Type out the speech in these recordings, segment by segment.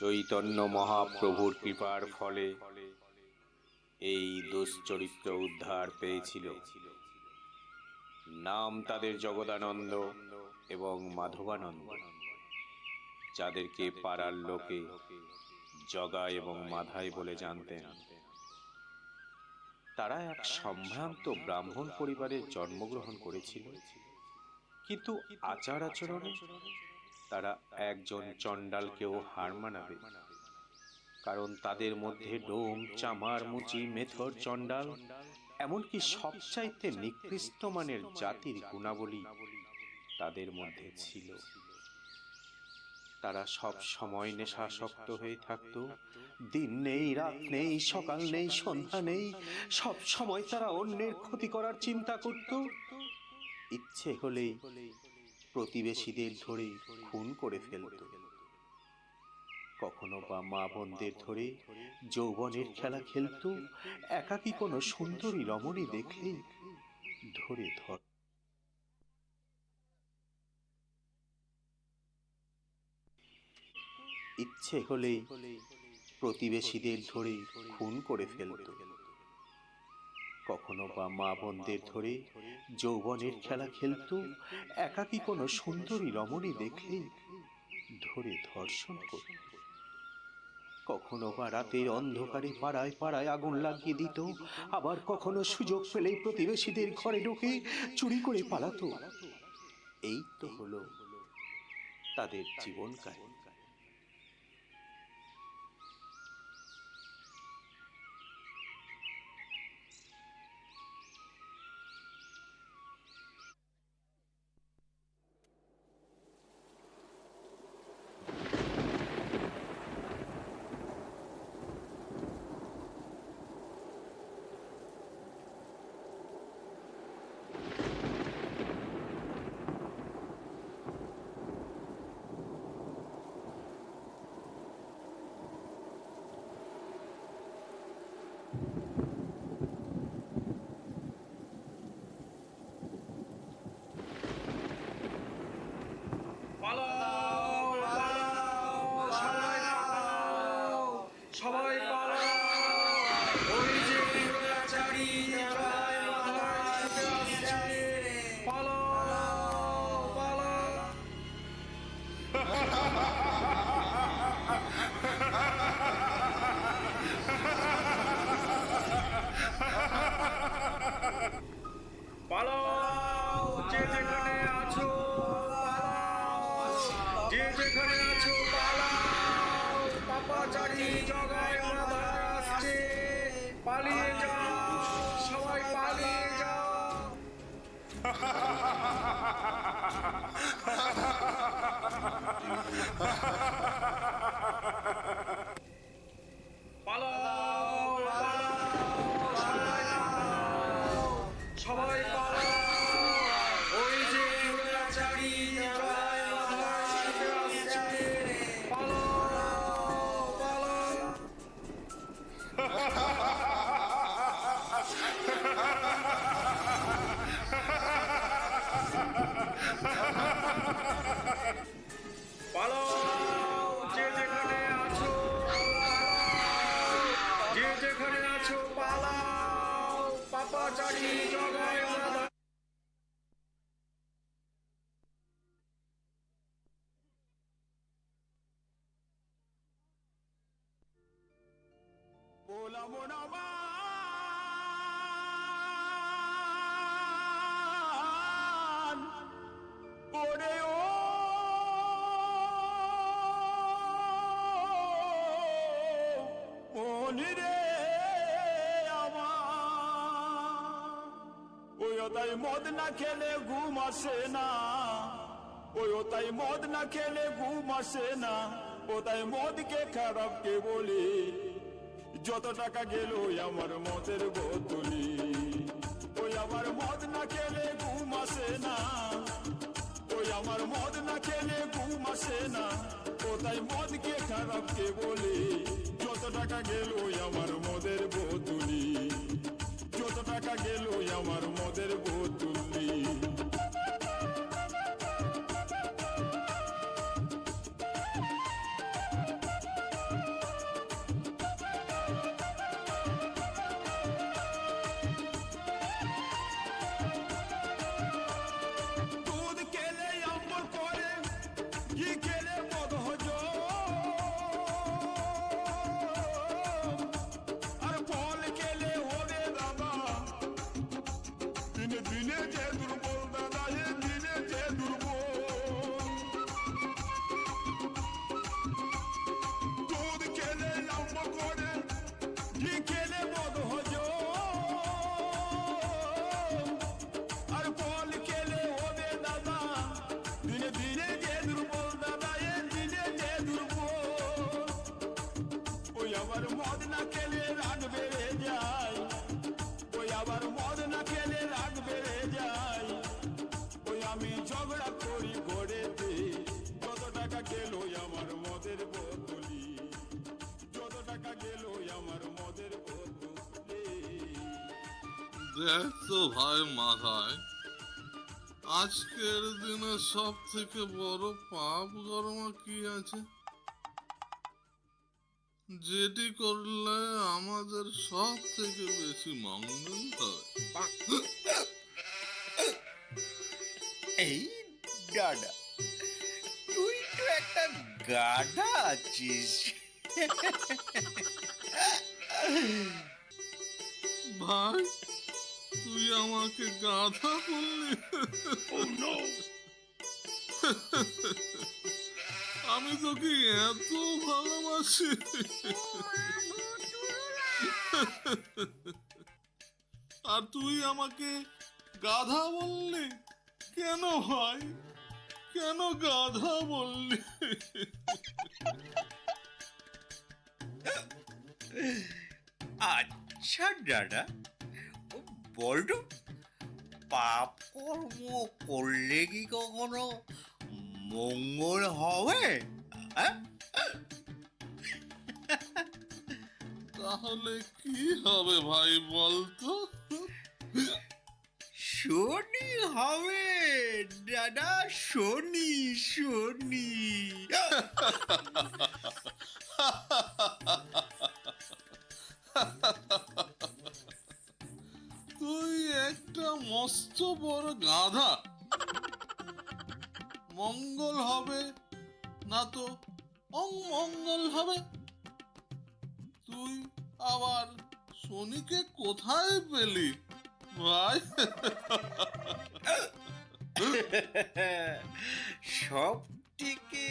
চৈতন্য মহাপ্রভুর কৃপার ফলে এই দুশ্চরিত্র উদ্ধার পেয়েছিল। নাম তাদের জগদানন্দ এবং মাধবানন্দ, যাদেরকে পাড়ার লোকে জগা এবং মাধাই বলে জানতেন। তারা এক সম্ভ্রান্ত ব্রাহ্মণ পরিবারে জন্মগ্রহণ করেছিল, কিন্তু আচার আচরণে তারা একজন চণ্ডালকেও হার মানাবে, কারণ তাদের মধ্যে ডোম, চামার, মুচি, মেথর, চণ্ডাল এমনকি সবচাইতে নিকৃষ্ট মানের জাতির গুণাবলী তাদের মধ্যে ছিল। তারা সব সময় নেশাসক্ত হয়ে থাকত। দিন নেই, রাত নেই, সকাল নেই, সন্ধ্যা নেই, সব সময় তারা অন্যের ক্ষতি করার চিন্তা করত। ইচ্ছে হলেই প্রতিবেশীদের ধরে খুন করে ফেলত। কখনো বা মা বোনদের ধরে যৌবনের খেলা খেলত। একাকী কোনো সুন্দরী রমণী দেখলেই ধরে ধর। ইচ্ছে হলেই প্রতিবেশীদের ধরে খুন করে ফেলত। কখনো বা মা বোনদের ধরে যৌবনের খেলা খেলত। একাকী কোনো সুন্দরী রমণী দেখলেই ধরে ধর্ষণ করত। কখনো বা রাতের অন্ধকারে পাড়ায় পাড়ায় আগুন লাগিয়ে দিত। আবার কখনো সুযোগ পেলেই প্রতিবেশীদের ঘরে ঢুকে চুরি করে পালাতো। এই তো হলো তাদের জীবন কাহিনী। পালাও, যে যেখানে আছো পালাও, যে যেখানে আছো পালাও, পাপাচারী জগায় মাথায় আসছে, পালিয়ে যাও, সবাই পালিয়ে যাও। পালাও, পালাও, সবাই পালাও, সবাই পালাও, ওই যে অত্যাচারী জগায় মাথায় আসছে, পালাও, পালাও। পালাও, যে যেখানে আছো পালাও, যে যেখানে আছো পালাও, পাপাচারী জগায় মাথায়। বললাম না মান ওরে ও মনি রে আমার, ওই তাই মদ না খেলে ঘুম আসে না, ওই তাই মদ না খেলে ঘুম আসে না, ও তাই মদকে খারাপ কে বলি, যত টাকা গেল আমার মদের বোতলি, ওই আমার মদ না খেলে ঘুম আসে না, ওই আমার মদ না খেলে ঘুম আসে না, ও তাই মদকে খারাপ কে বলি, যত টাকা গেল আমার মদের বোতলি, যত টাকা গেল আমার মদের বোতলি। ঝগড়া করি গড়েতে, যত টাকা গেল আমার মদের বোতলি, যত টাকা গেল আমার মদের বোতলে। দেখ তো ভাই মাথায়, আজকের দিনে সব থেকে বড় পাপ কর্ম কি আছে, যেটি করলে আমাদের সব থেকে বেশি মঙ্গল হয়? এই গাডা, তুই তো একটা গাডা আছিস। ভাই, তুই আমাকে গাধা বললি? আমি তোকে এত ভালোবাসি। আর তুই আমাকে গাধা বললি কেন ভাই? কেন গাধা বললি? আচ্ছা দাদা, বলতো পাপ কর্ম করলে কি কখনো মঙ্গল হবে? তাহলে কি হবে ভাই বলতো? শনি হবে দাদা, শনি শনি। তুই একটা মস্ত বড় গাধা। মঙ্গল হবে না তো অমঙ্গল হবে। তুই আবার শনিকে কোথায় পেলি ভাই? সব থেকে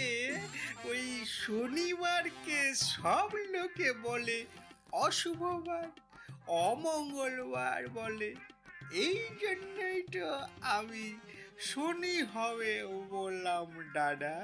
ওই শনিবারকে সব লোকে বলে অশুভবার, অমঙ্গলবার বলে। এই জন্যই তো আমি শনি হবে বললাম দাদা।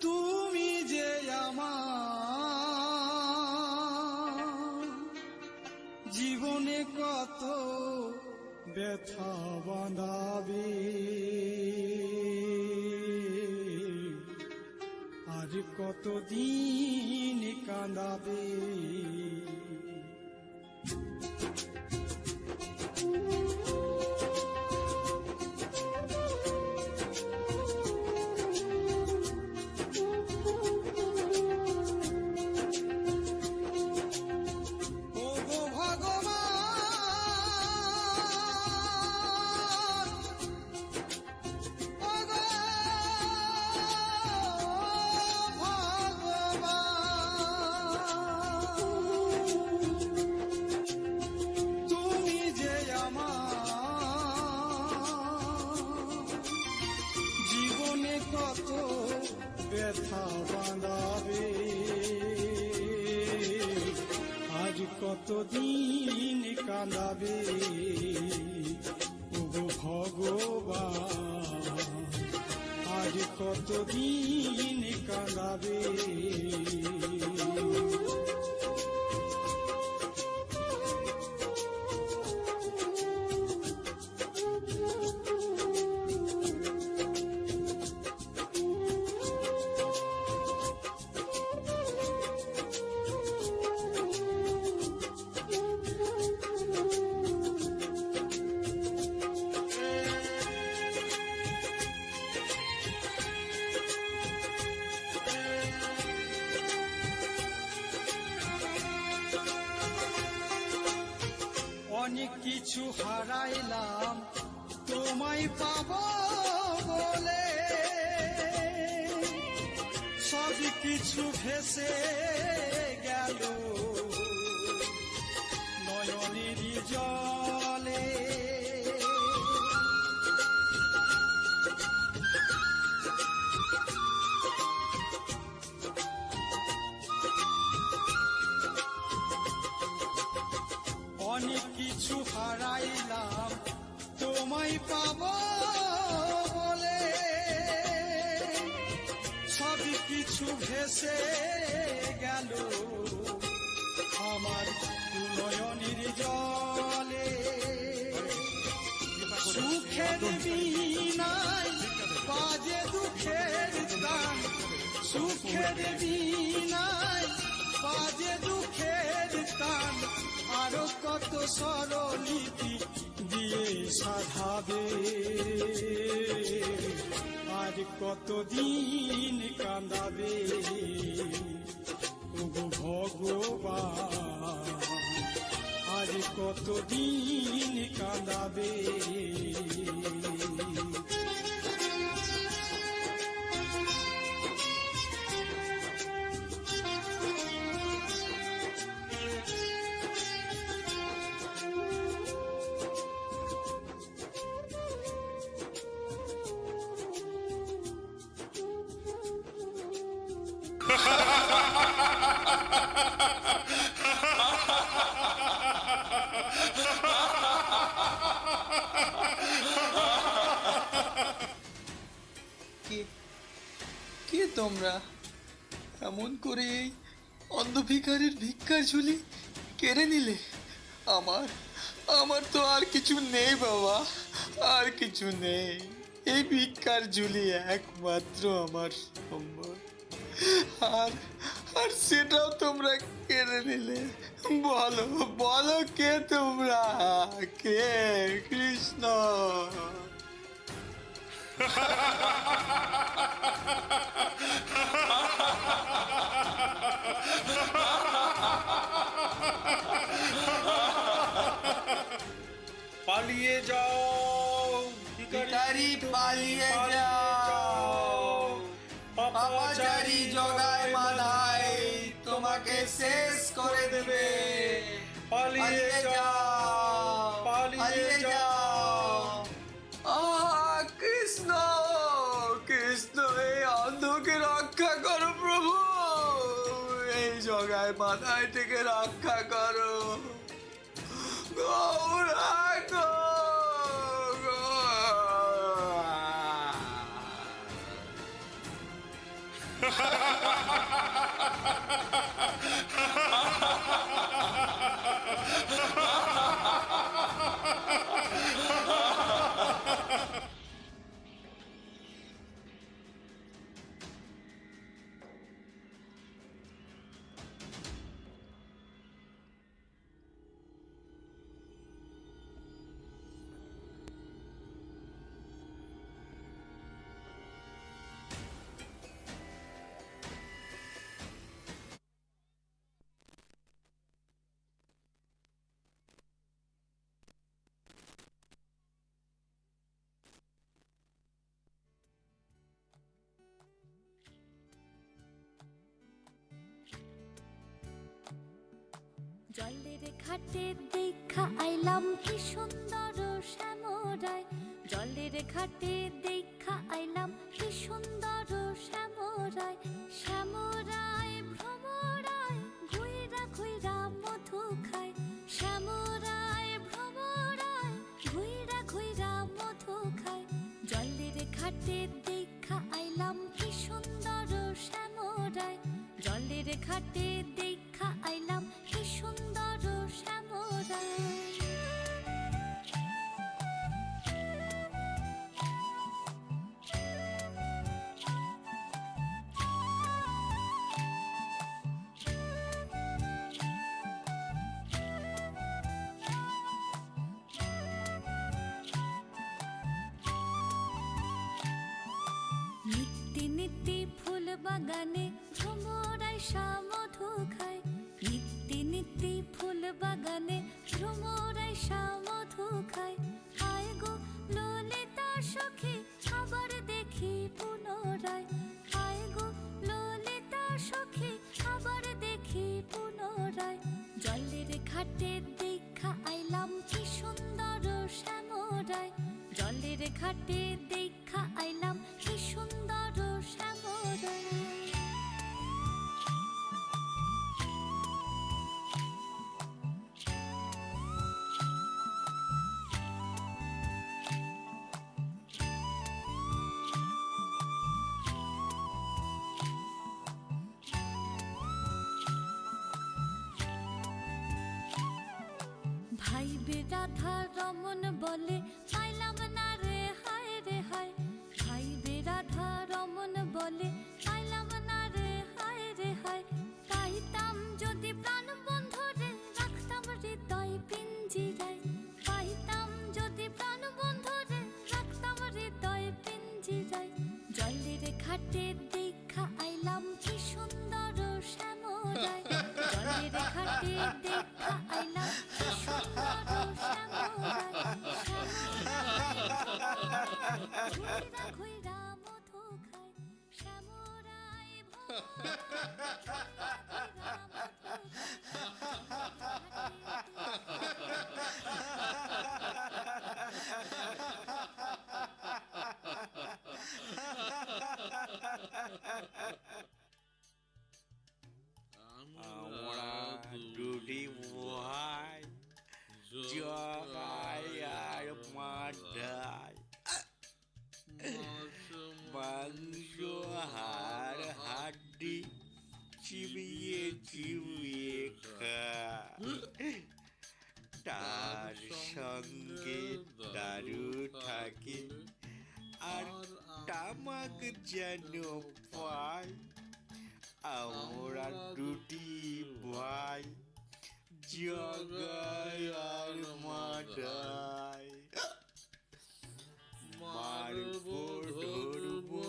তুমি যে আমার জীবনে কত ব্যথা বাঁধাবে, আর কতদিন কাঁদাবে। কত ব্যথা বাঁধাবে, আজ কতদিন কাঁদাবে। ওগো ভগবান, আজ কতদিন কাঁদাবে। কিছু হারাইলাম তোমায় পাবো বলে, সব কিছু ভেসে গেল নয়নের জলে। অনেক কিছু হারাইলাম তোমায় পাবো বলে, সব কিছু ভেসে গেল আমার নয়নের জলে। সুখের বিনাই বাজে দুঃখের গান, সুখের বিনাই বাজে দুঃখের গান, আরো কত স্বরলিপি দিয়ে সাধাবে, আর কতদিন কাঁদাবে ওগো ভগবান, আর কতদিন কাঁদাবে। কে তোমরা? এমন করে এই অন্ধ ভিখারির ভিক্ষার ঝুলি কেড়ে নিলে? আমার আমার তো আর কিছু নেই বাবা, আর কিছু নেই। এই ভিক্ষার ঝুলি একমাত্র আমার সম্বল, আর আর সেটাও তোমরা কেড়ে নিলে। বলো বলো, কে তোমরা? কে? কৃষ্ণ? পালিয়ে যাও ভিখারি, পালিয়ে যাও। পাপাচারী জগায় মাথায় তোমাকে শেষ করে দেবে। পালিয়ে যাও, পালিয়ে যাও। কৃষ্ণ, কৃষ্ণ, এই অন্ধকে রক্ষা করো প্রভু, এই জগায় মাথায় থেকে রক্ষা করো। গৌরাঙ্গ, জলের ঘাটে দেখা আইলাম কি সুন্দর শ্যামরায়, জলের ঘাটে দেখা আইলাম কি সুন্দর শ্যামরায়। শ্যামরায় ভ্রমরায় ঘুইরা ঘুইরা মধু খায়, শ্যামরায় ভ্রমরায় ঘুইরা ঘুইরা মধু খায়। জলের ঘাটে দেখা আইলাম কি সুন্দর শ্যামরায়, জলের ঘাটে দেখা আইলাম কি সুন্দর শ্যামরায়। নিত্যি নিত্যি ফুল বাগানে ভ্রমরায় মধু খায়, নিত্যি নিত্যি ফুল বাগানে ভ্রমরাই মধু খায়। হায় গো ললিতা সখী আবার দেখি পুনরায়। হায় গো ললিতা সখী আবার দেখি পুনরায়। জলের ঘাটে দেখা আইলাম কি সুন্দর শ্যামরায়। জলের ঘাটে দেখা আইলাম কি সুন্দর শ্যামরায়। ভাই বেরাধা রমন বলে পাইলাম না রে হায় রে হায়। ভাই বেরাধা রমন বলে পাইলাম না রে হায় রে হায়। পাইতাম যদি প্রাণ বন্ধুরে রাখতাম হৃদয় পিঞ্জিরায়। পাইতাম যদি প্রাণ বন্ধুরে রাখতাম হৃদয় পিঞ্জিরায়। জলের ঘাটে দেখা আইলাম কি সুন্দর শ্যামরায়। জলের ঘাটে দেখা আইলাম কি সুন্দর শ্যামরায়। ঘুইরা ঘুইরা মধু খায় শ্যামরায় আমরা দুটি ভাই জগাই আর মাঠাই মাংস হাড় হাড্ডি চিবিয়ে চিবিয়ে খায়। তার সঙ্গে দারু থাকে আর তামাক যেন পায়। আমরা দুটি ভাই জগাই আর মাঠাই। মারবো ধরবো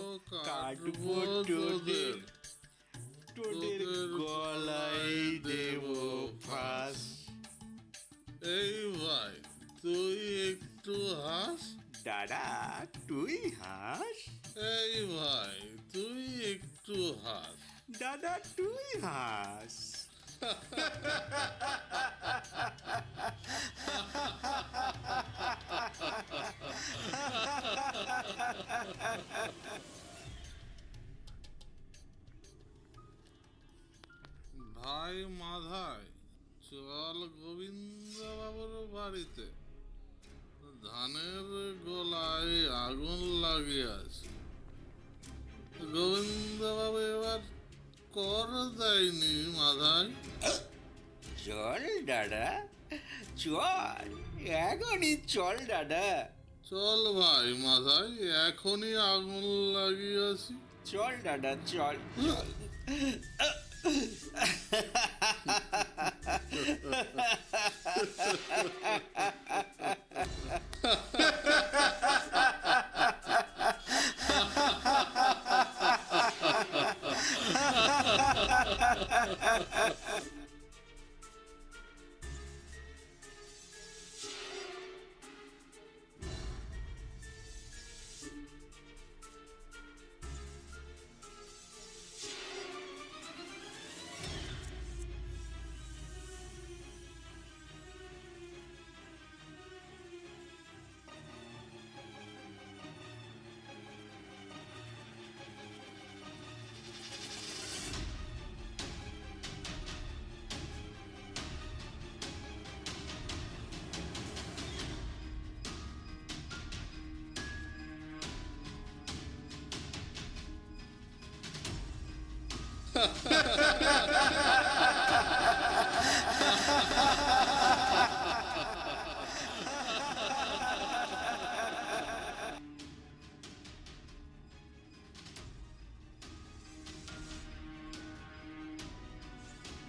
কাটবো তোদের, তোদের গলায় দেব ফাঁস। এই ভাই তুই একটু হাস। দাদা তুই হাস। এই ভাই তুই একটু হাস। দাদা তুই হাস। ভাই মাধায় চল গোবিন্দ বাবুর বাড়িতে, ধানের গোলায় আগুন লাগিয়াছে। গোবিন্দ বাবু এবার কর দেয়নি মাধায়। চল দাদা চল, এখনই চল দাদা। চল ভাই মাধায়, এখনই আগুন লাগিয়াছি। চল দাদা চল চল।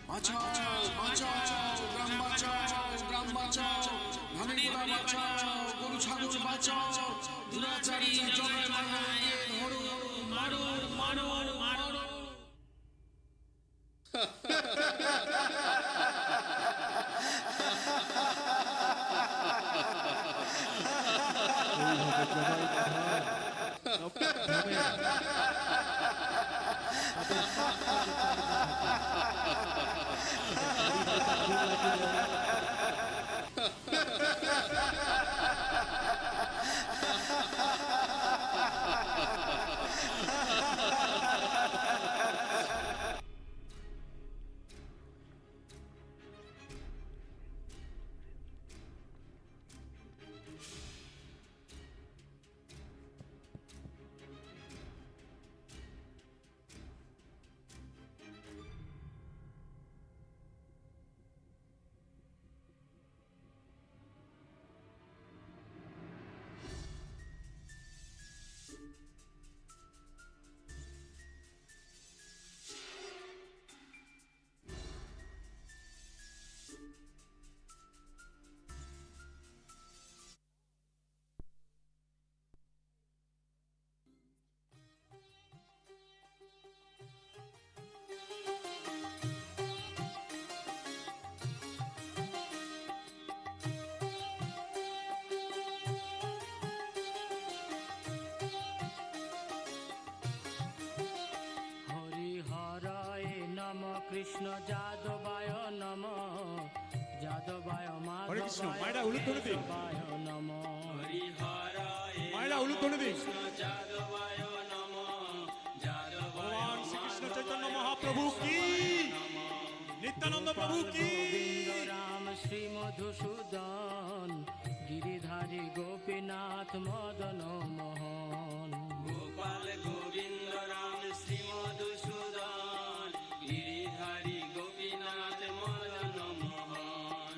বাঁচাও বাঁচাও গ্রাম বাঁচাও গ্রাম বাঁচাও ধানের গোলা বাঁচাও গরু ছাগল বাঁচাও দুরাচারী জগায় ধরো মারো মারো মারো। তাদের পাপ কাজে চালিয়ে হরিহরায় নম কৃষ্ণ যাদবায় নম যাদবায় হরে কৃষ্ণ, মায়েরা উলুধ্বনি দিন। মাধবায় নম মায়েরা উলুধ্বনি দিন। যাদবায় নম ভগবান শ্রীকৃষ্ণ চৈতন্য মহাপ্রভু কি, নিত্যানন্দ প্রভু কি। গোবিন্দ রাম শ্রী মধুসূদন গিরিধারী গোপীনাথ মদন মোহন গোপাল গোবিন্দ রাম শ্রী মধুসূদন গিরিধারী গোপীনাথ মদন মোহন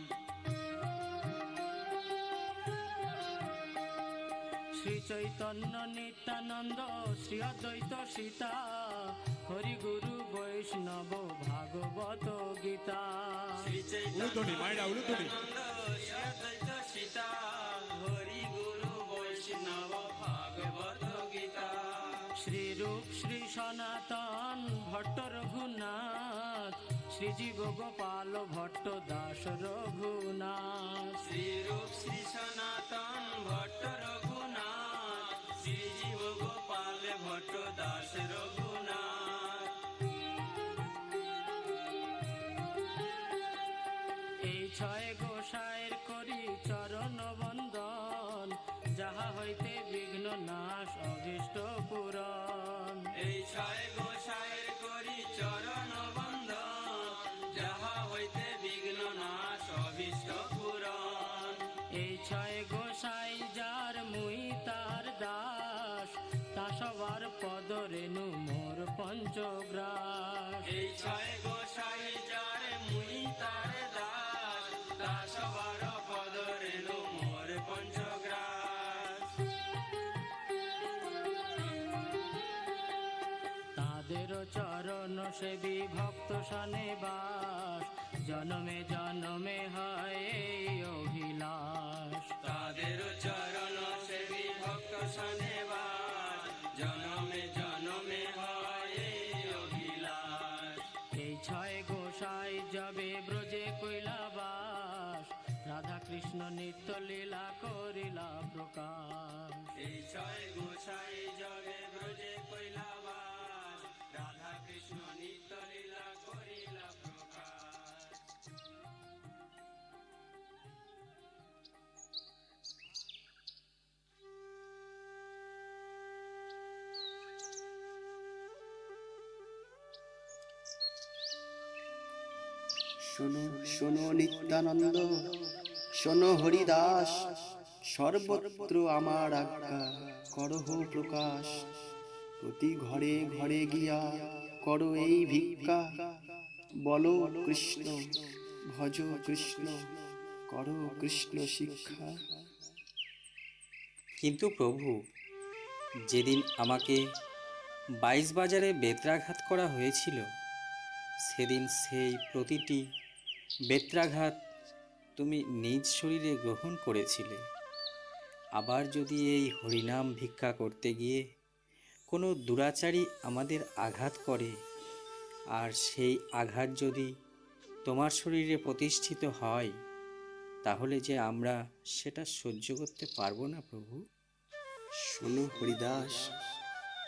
শ্রী চৈতন্য নিত্যানন্দ শ্রী অদ্বৈত সীতা হরি গুরু বৈষ্ণব ভাগবত গীতা শ্রী উলুধ্বনি, মায়েরা উলুধ্বনি। সীতা হরি গুরু বৈষ্ণব ভাগবত গীতা শ্রী রূপ শ্রী সনাতন ভট্ট রঘুনাথ শ্রী জীব গোপাল ভট্ট দাস রঘুনাথ শ্রী রূপ শ্রী সনাতন ভট্ট রঘুনাথ শ্রী জীব গোপাল ভট্ট দাস রঘুনাথ এই ছয় গোসাইয়ের করি চরণ বন্দন যাহা হইতে বিঘ্ন নাশ অভীষ্ট পূরণ এই ছয় গোসাইয়ের করি চরণ বন্দন যাহা হইতে বিঘ্ন নাশ অভীষ্ট পূরণ এই ছয় গোসাই যার মুই তার দাস তা সবার পদ রেণু মোর পঞ্চগ্রাস এই ছয় গোসাই যার মুই তার দাস তা সবার পদ রেণু মোর পঞ্চগ্রাস তাদের চরণ সেবী ভক্ত সনে বাস জনমে জনমে হয় এই অভিলাষ তাদের চরণ সেবী ভক্ত সনে বাস জনমে জনমে হয় এই অভিলাষ এই ছয় গোসাই যাবে ব্রজে কৈলাবাস রাধা কৃষ্ণ নিত্য লীলা করিলা প্রকাশ এই ছয় গোসাই যাবে ব্রজে কৈলাবাস রাধা কৃষ্ণ নিত্য লীলা করিলা প্রকাশ শোনো শোনো নিত্যানন্দ, শোনো হরিদাস, সর্বত্র আমার আজ্ঞা করহ প্রকাশ। প্রতি ঘরে ঘরে গিয়া করো এই ভিক্ষা, বলো কৃষ্ণ ভজ কৃষ্ণ, করো কৃষ্ণ শিক্ষা। কিন্তু প্রভু, যেদিন আমাকে 22 বাজারে বেত্রাঘাত করা হয়েছিল, সেদিন সেই প্রতিটি বেত্রাঘাত তুমি নিজ শরীরে গ্রহণ করেছিলে। আবার যদি এই হরিনাম ভিক্ষা করতে গিয়ে কোনো দুরাচারী আমাদের আঘাত করে, আর সেই আঘাত যদি তোমার শরীরে প্রতিষ্ঠিত হয়, তাহলে যে আমরা সেটা সহ্য করতে পারবো না প্রভু। শোনো হরিদাস,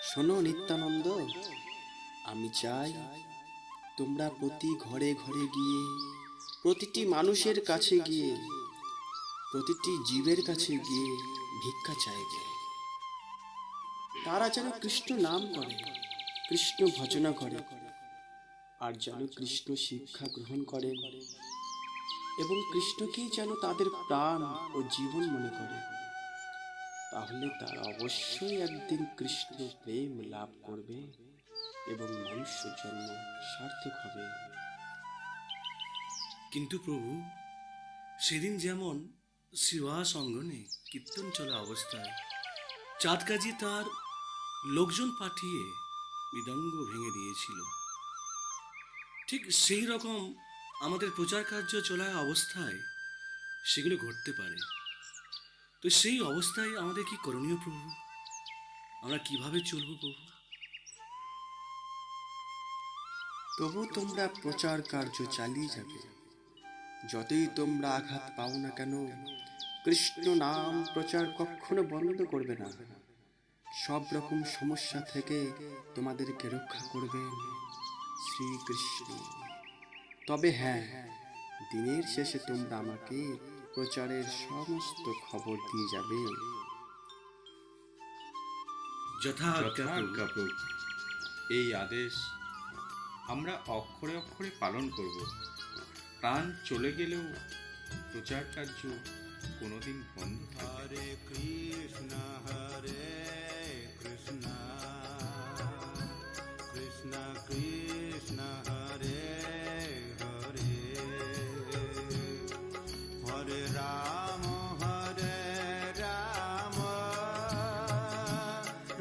শোনো নিত্যানন্দ, আমি চাই তোমরা প্রতি ঘরে ঘরে গিয়ে, প্রতিটি মানুষের কাছে গিয়ে, প্রতিটি জীবের কাছে গিয়ে ভিক্ষা চাইবে। তারা যেন কৃষ্ণ নাম করে, কৃষ্ণ ভজনা করে, আর যেন কৃষ্ণ শিক্ষা গ্রহণ করেন এবং কৃষ্ণকেই যেন তাদের প্রাণ ও জীবন মনে করে। তাহলে তারা অবশ্যই একদিন কৃষ্ণ প্রেম লাভ করবে এবং মনুষ্য জন্ম সার্থক হবে। কিন্তু প্রভু, সেদিন যেমন শ্রীবাস অঙ্গনে কীর্তন চলা অবস্থায় চাঁদকাজি তার লোকজন পাঠিয়ে মৃদঙ্গ ভেঙে দিয়েছিল, ঠিক সেই রকম আমাদের প্রচার কার্য চলা অবস্থায় সেগুলো ঘটতে পারে। তো সেই অবস্থায় আমাদের কি করণীয় প্রভু? আমরা কিভাবে চলবো প্রভু? তবু তোমরা প্রচার কার্য চালিয়ে যাবে। যতই তোমরা আঘাত পাও না কেন, কৃষ্ণ নাম প্রচার কখনো বন্ধ করবে না। সব রকম সমস্যা থেকে তোমাদেরকে রক্ষা করবেন শ্রীকৃষ্ণ। তবে হ্যাঁ, দিনের শেষে তোমরা আমাকে প্রচারের সমস্ত খবর দিয়ে যাবে। যথাজ্ঞা প্রভু। এই আদেশ আমরা অক্ষরে অক্ষরে পালন করব। প্রাণ চলে গেলেও প্রচার কার্য কোনোদিন বন্ধ থাকবে না। কৃষ্ণ হরে কৃষ্ণ কৃষ্ণ কৃষ্ণ হরে হরে হরে রাম হরে রাম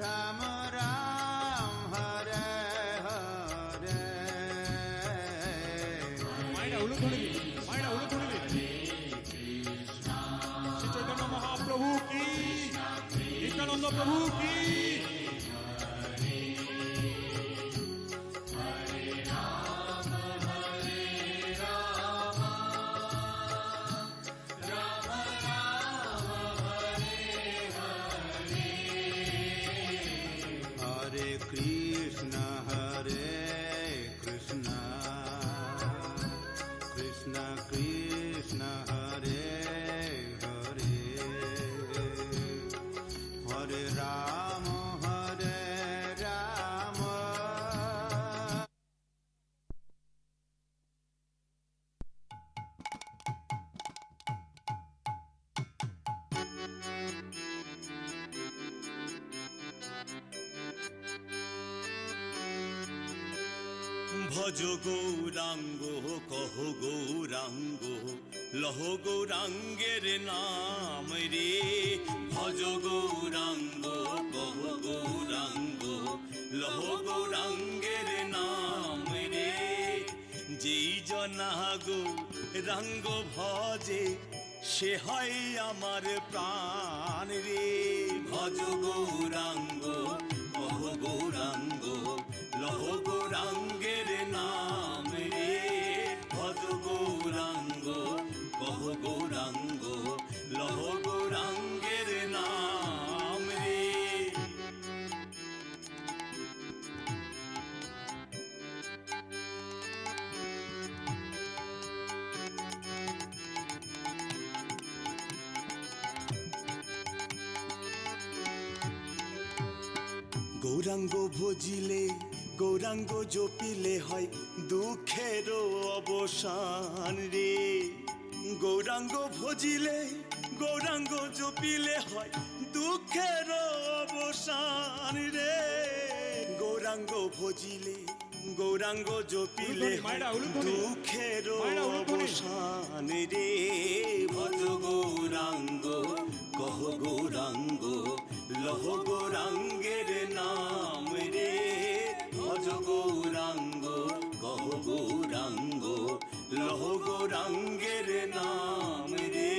রাম রাম হরে হরে। মাইনা উলু ধরে দিন, মাইনা উলু ধরে দিন। শ্রী চৈতন্য মহাপ্রভু কি, নিত্যানন্দ প্রভু কি। হরে কৃষ্ণ হরে কৃষ্ণ কৃষ্ণ কৃষ্ণ হরে হরে হরে রাম হরে রাম। ভজ গৌরাঙ্গ কহ গৌরাঙ্গ লহ গৌরাঙ্গের নাম রে। ভজ গৌরাঙ্গ কহ গৌরাঙ্গ লহ গৌরাঙ্গের নাম রে। যেই জনা গৌরাঙ্গ ভজে সে হয় আমার প্রাণ রে। ভজ গৌরাঙ্গ কহ গৌরাঙ্গ লহ গৌরাঙ্গের নাম রে। ভজ গৌরাঙ্গ কহ গৌরাঙ্গ লহ গৌরাঙ্গের নাম রে। গৌরাঙ্গ ভজিলে গৌরাঙ্গ জপিলে হয় দুঃখের অবসান রে। গৌরাঙ্গ ভজিলে গৌরাঙ্গ জপিলে হয় দুঃখের অবসান রে। গৌরাঙ্গ ভজিলে গৌরাঙ্গ জপিলে দুঃখের অবসান রে। ভজ গৌরাঙ্গ কহ গৌরাঙ্গ লহ গৌরাঙ্গের নাম রে। ভজ গৌরাঙ্গ কহ গৌরাঙ্গ লহ গৌরাঙ্গের নাম রে।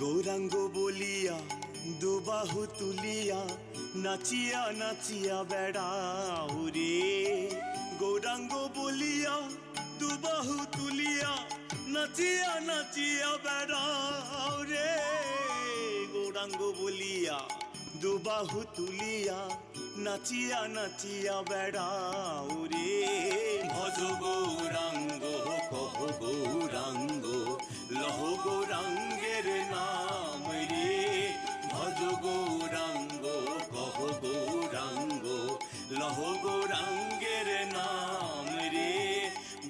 গৌরাঙ্গ বলিয়া দুবাহু তুলিয়া নাচিয়া নাচিয়া বেড়াও রে গৌরাঙ্গ বলিয়া দুবাহু তুলিয়া নাচিয়া নাচিয়া বেড়াও রে গৌরাঙ্গ বলিয়া দুবাহু তুলিয়া নাচিয়া নাচিয়া বেড়াও রে ভজ গৌরাঙ্গ কহ গৌরাঙ্গ লহ গৌরাঙ্গের নাম রে ভজ গৌরাঙ্গ কহ গৌরাঙ্গ লহ গৌরাঙ্গের নাম রে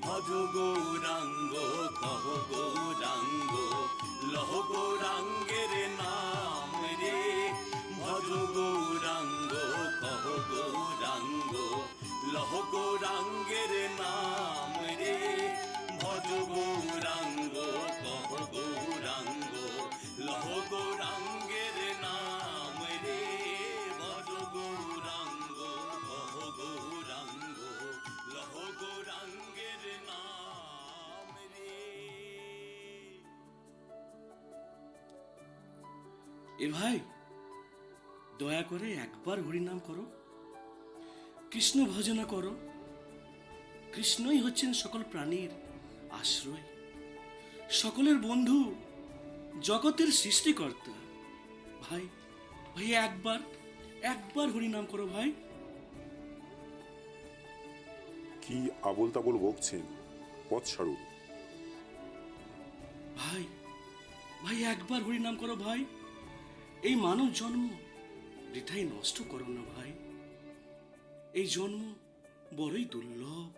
ভজ গৌরাঙ্গ কহ গৌরাঙ্গ লহ গৌরাঙ্গের নাম রে ভজ গৌরাঙ্গ কহ গৌরাঙ্গ লহ গৌরাঙ্গের নাম রে ভজ গৌরাঙ্গ কহ গৌরাঙ্গ লহ গৌরাঙ্গের নাম রে ভজ গৌরাঙ্গ কহ গৌরাঙ্গ লহ গৌরাঙ্গের নাম রে। এ ভাই, দয়া করে একবার হরিনাম করো, কৃষ্ণ ভজনা করো। কৃষ্ণই হচ্ছেন সকল প্রাণীর আশ্রয়, সকলের বন্ধু, জগতের সৃষ্টিকর্তা। ভাই ভাই একবার হরিনাম করো ভাই। কি আবোল তাবোল বকছেন? পথ ছাড়ুন। ভাই ভাই একবার হরিনাম করো ভাই। এই মানব জন্ম বৃথাই নষ্ট করো না ভাই। এই জন্ম বড়ই দুর্লভ।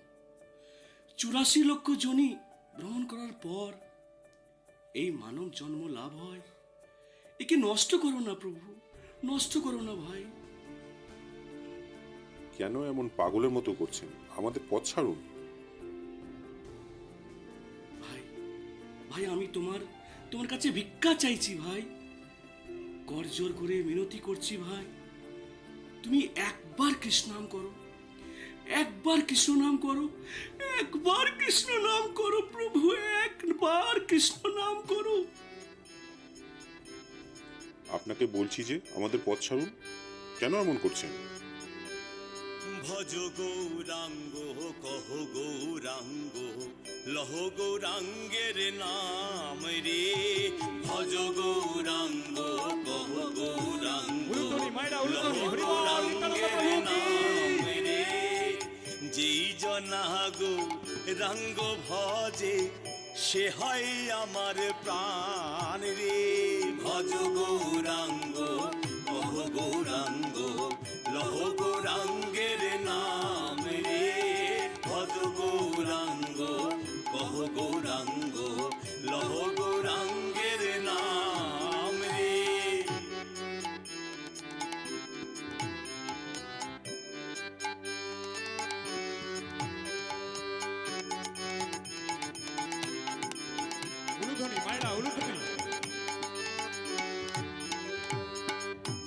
84 লক্ষ জনি ভ্রমণ করার পর এই মানব জন্ম লাভ হয়। একে নষ্ট করো না প্রভু, নষ্ট করো না ভাই। কেন এমন পাগলের মতো করছেন? আমাদের পথ ছাড়ুন। ভাই ভাই আমি তোমার কাছে ভিক্ষা চাইছি ভাই। করজোর করে মিনতি করছি ভাই, তুমি একবার কৃষ্ণ নাম করো, একবার কৃষ্ণ নাম করো, একবার কৃষ্ণ নাম করো প্রভু, একবার কৃষ্ণ নাম করো। আপনাকে বলছি যে আমাদের পথ ছাড়ুন। কেন এমন করছেন? ভজ গৌরাঙ্গ কহ গৌরাঙ্গ লহ গৌরাঙ্গের নাম রে ভজ গৌরাঙ্গ কহ গৌরাঙ্গ লহ গৌরাঙ্গের নাম রে যেই জনা গৌরাঙ্গ ভজে সে হয় আমার প্রাণ রে ভজ গৌরাঙ্গ কহ গৌরাঙ্গ লহ গৌরাঙ্গের নাম রে ভজ গৌরাঙ্গ কহ গৌরাঙ্গ লহ গৌরাঙ্গের নাম রে।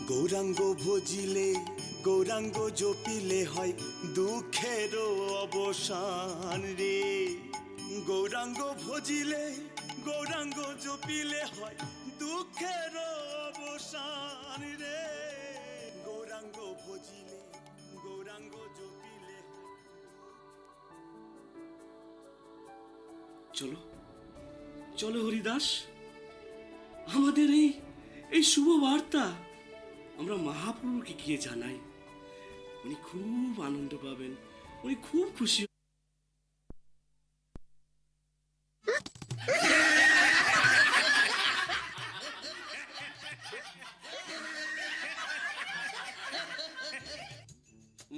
গৌরাঙ্গ ভজিলে গৌরাঙ্গ জপিলে হয় দুঃখের অবসান রে গৌরাঙ্গ ভজিলে গৌরাঙ্গ জপিলে হয় দুঃখের অবসান রে গৌরাঙ্গ ভজিলে গৌরাঙ্গ জপিলে চলো চলো হরিদাস, আমাদের এই শুভ বার্তা আমরা মহাপ্রভুকে গিয়ে জানাই। উনি খুব আনন্দ পাবেন, উনি খুব খুশি।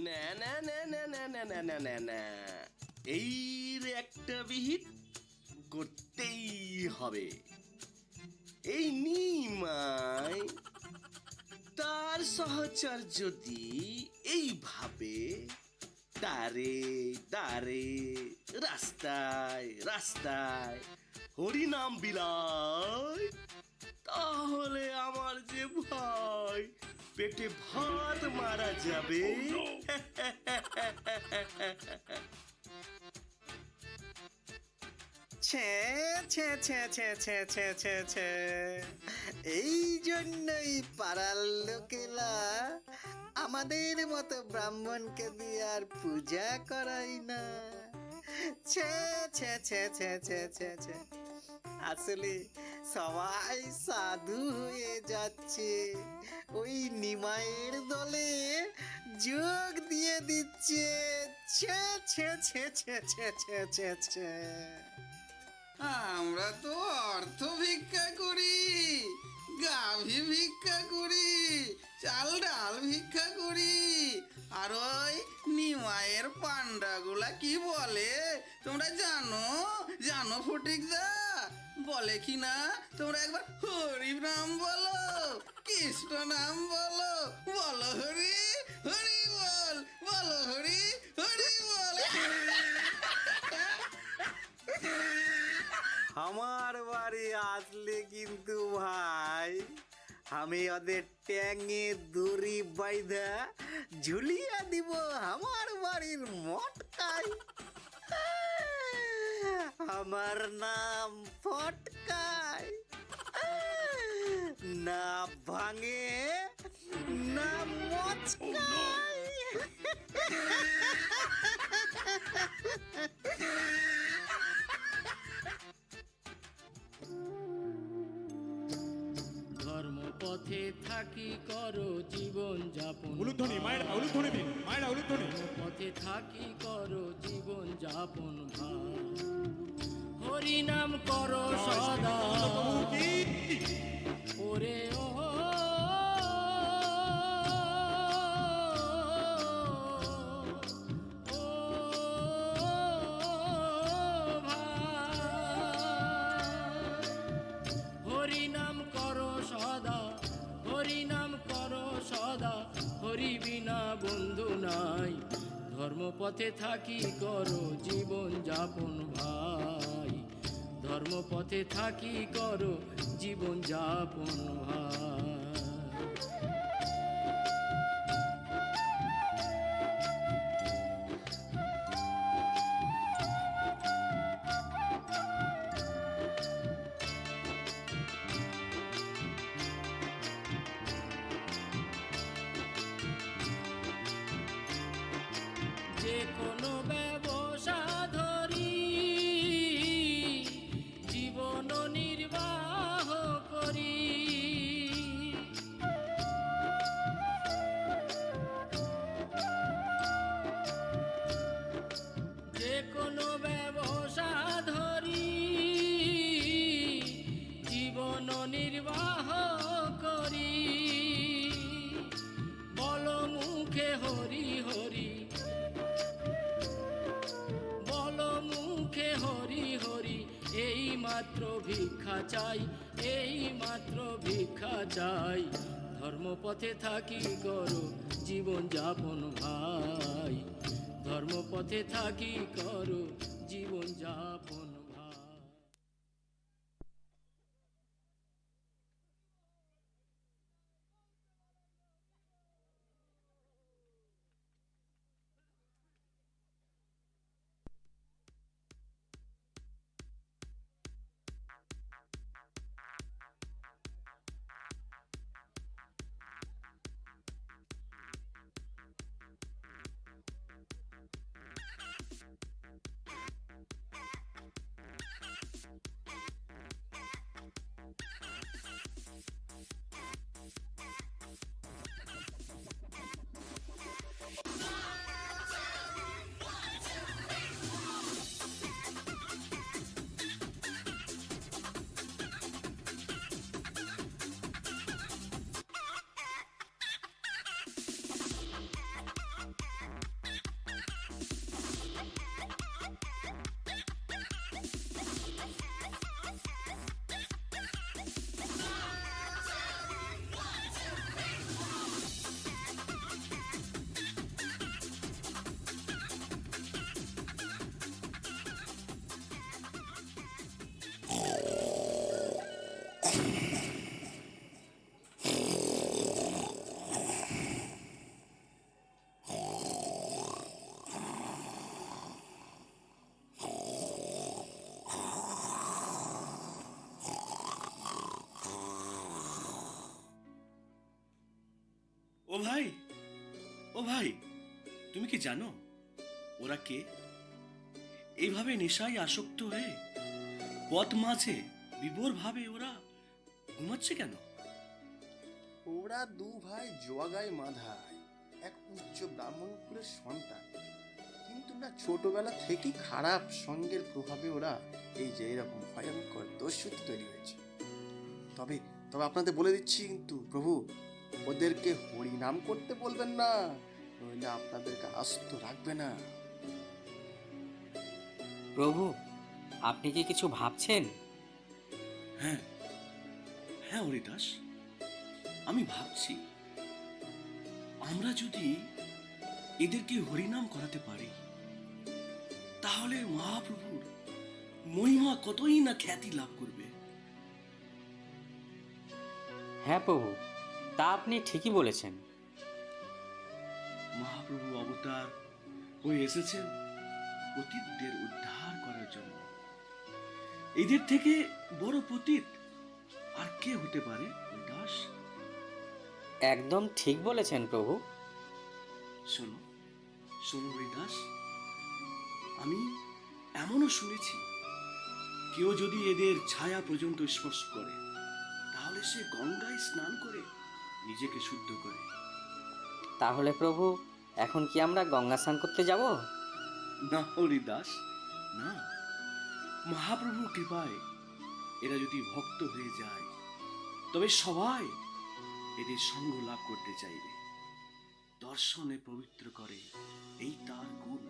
না না না না না না না না না না, এই একটা বিহিত করতেই হবে। এই নিমাই তার সহচর যদি এইভাবে দাঁড়ে দাঁড়ে রাস্তায় রাস্তায় হরিনাম বিলায়, তাহলে আমার যে ভাই পেটে ভাত মারা যাবে। ছে ছে ছে ছে ছে ছে ছে ছে, এই জন্যই পাড়ার লোকেরা আমাদের মতো ব্রাহ্মণকে দিয়ে আর পূজা করাই না। ছে ছে ছে ছে ছে ছে ছে আসলে সবাই সাধু হয়ে যাচ্ছে, ওই নিমাইয়ের দলে যোগ দিয়ে দিচ্ছে। ছে ছে ছে ছে ছে ছে ছে ছে আমরা তো অর্থ ভিক্ষা করি, গাভী ভিক্ষা করি, চাল ডাল ভিক্ষা করি, আর ওই নিমায়ের পান্ডাগুলা কি বলে তোমরা জানো? জানো ফটিকদা? বলে কি না তোমরা একবার হরি নাম বলো, কৃষ্ণ নাম বলো, বলো হরি হরি বল, বলো হরি হরি বল। আমার বাড়ি আসলে কিন্তু ভাই আমি ওদের ট্যাঙে দড়ি বাইধা ঝুলিয়ে দিব আমার বাড়ির মটকায়। আমার নাম ফটকায়, না ভাঙে না মচকায়। ধর্মপথে থাকি করো জীবন যাপন, পথে থাকি করো জীবন যাপন ভাই। হরি নাম করো সদা ওরে ও হরি নাম করো সদা, হরি নাম করো সদা, হরি বিনা বন্ধু নাই। ধর্মপথে থাকি করো জীবন যাপন ভাই, ধর্মপথে থাকি করো জীবন যাপন ভাই। যে কোনো ব্যবসা ধরি জীবন নির্বাহ করি, যে কোনো ব্যবসা ধরি জীবন নির্বাহ করি। বলো মুখে হরি হরি, বলো মুখে হরি হরি, এই মাত্র ভিক্ষা চাই, এই মাত্র ভিক্ষা চাই। ধর্মপথে থাকি করো জীবন যাপন ভাই, ধর্মপথে থাকি করো জীবন যাপন ভাই। ভাই, ও ভাই, তুমি কি জানো ওরা কে? এইভাবে নেশায় আসক্ত হয়ে পথ মাঝে বিভোর ভাবে ওরা ঘুমাচ্ছে কেন? ওরা দু ভাই জোয়াগায় মাধায়, এক উচ্চ ব্রাহ্মণ কুলের সন্তান, কিন্তু না ছোটবেলা থেকেই খারাপ সঙ্গের প্রভাবে ওরা এই যে এরকম ভয়ঙ্কর দস্যুতি তৈরি হয়েছে। তবে তবে আপনাদের বলে দিচ্ছি কিন্তু প্রভু, ওদেরকে হরিনাম করতে বলবেন না, নইলে আপনাদেরকে আস্ত রাখবে না। প্রভু, আপনি কি কিছু ভাবছেন? হ্যাঁ হ্যাঁ হরিদাস, আমি ভাবছি আমরা যদি এদেরকে হরিনাম করাতে পারি তাহলে মহাপ্রভুর মহিমা কতই না খ্যাতি লাভ করবে। হ্যাঁ প্রভু, তা আপনি ঠিকই বলেছেন। মহাপ্রভু অবতার হয়ে এসেছেন পতিতদের উদ্ধার করার জন্য। এদের থেকে বড় পতিত আর কে হতে পারে হরিদাস? একদম ঠিক বলেছেন প্রভু। শোনো শোনো হরিদাস, আমি এমনও শুনেছি কেউ যদি এদের ছায়া পর্যন্ত স্পর্শ করে তাহলে সে গঙ্গায় স্নান করে নিজেকে শুদ্ধ করে। তাহলে প্রভু, এখন কি আমরা গঙ্গা স্নান করতে যাব? না হরিদাস, না। মহাপ্রভুর কৃপায় এরা যদি ভক্ত হয়ে যায় তবে সবাই এদের সঙ্গ লাভ করতে চাইবে, দর্শনে পবিত্র করে, এই তার গুণ।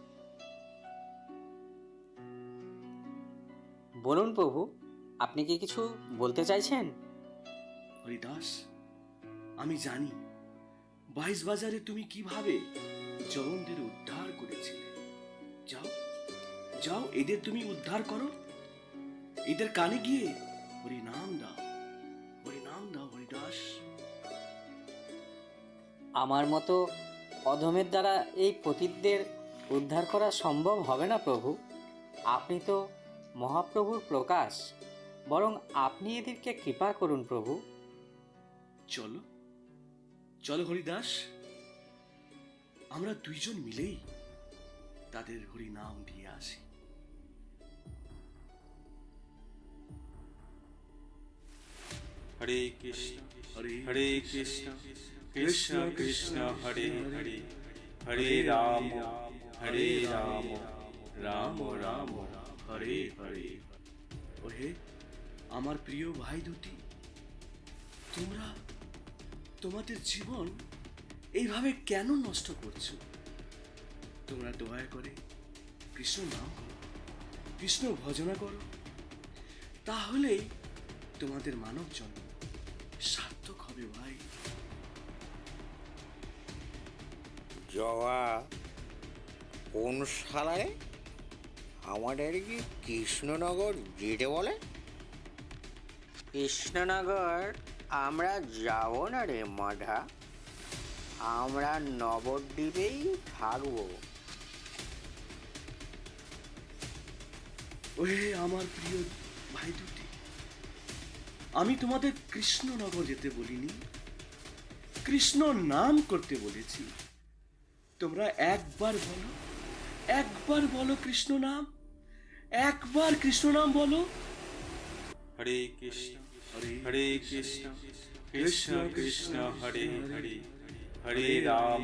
বলুন প্রভু, আপনি কি কিছু বলতে চাইছেন? হরিদাস, আমি জানি 22 বাজারে তুমি কিভাবে জবনদের উদ্ধার করেছিলে। যাও যাও, এদের তুমি উদ্ধার করো, এদের কানে গিয়ে হরিনাম দাও, হরিনাম দাও হরিদাস। আমার মতো অধমের দ্বারা এই পতিতদের উদ্ধার করা সম্ভব হবে না প্রভু। আপনি তো মহাপ্রভুর প্রকাশ, বরং আপনি এদেরকে কৃপা করুন প্রভু। চলো চলো হরিদাস, আমরা দুইজন মিলেই তাদের হরিনাম দিয়ে আসি। হরে কৃষ্ণ হরে কৃষ্ণ কৃষ্ণ কৃষ্ণ হরে হরে হরে রাম রাম রাম হরে হরে। ওহে আমার প্রিয় ভাই দুটি, তোমরা তোমাদের জীবন এইভাবে কেন নষ্ট করছো? তোমরা দয়া করে কৃষ্ণ নাম করো, কৃষ্ণ ভজনা করো, তাহলেই তোমাদের মানব জন্ম সার্থক হবে ভাই। জবা কোন শালায় আমাদের কি কৃষ্ণনগর যেতে বলে? কৃষ্ণনগর আমরা যাব না রে মাধা, আমরা নবদ্বীপেই থাকবো। ওহে আমার প্রিয় ভাই দুটি, আমি তোমাদের কৃষ্ণনগর যেতে বলিনি, কৃষ্ণ নাম করতে বলেছি। তোমরা একবার বলো কৃষ্ণ নাম, একবার কৃষ্ণ নাম বলো। হরে কৃষ্ণ হরে কৃষ্ণ কৃষ্ণ কৃষ্ণ হরে হরে হরে রাম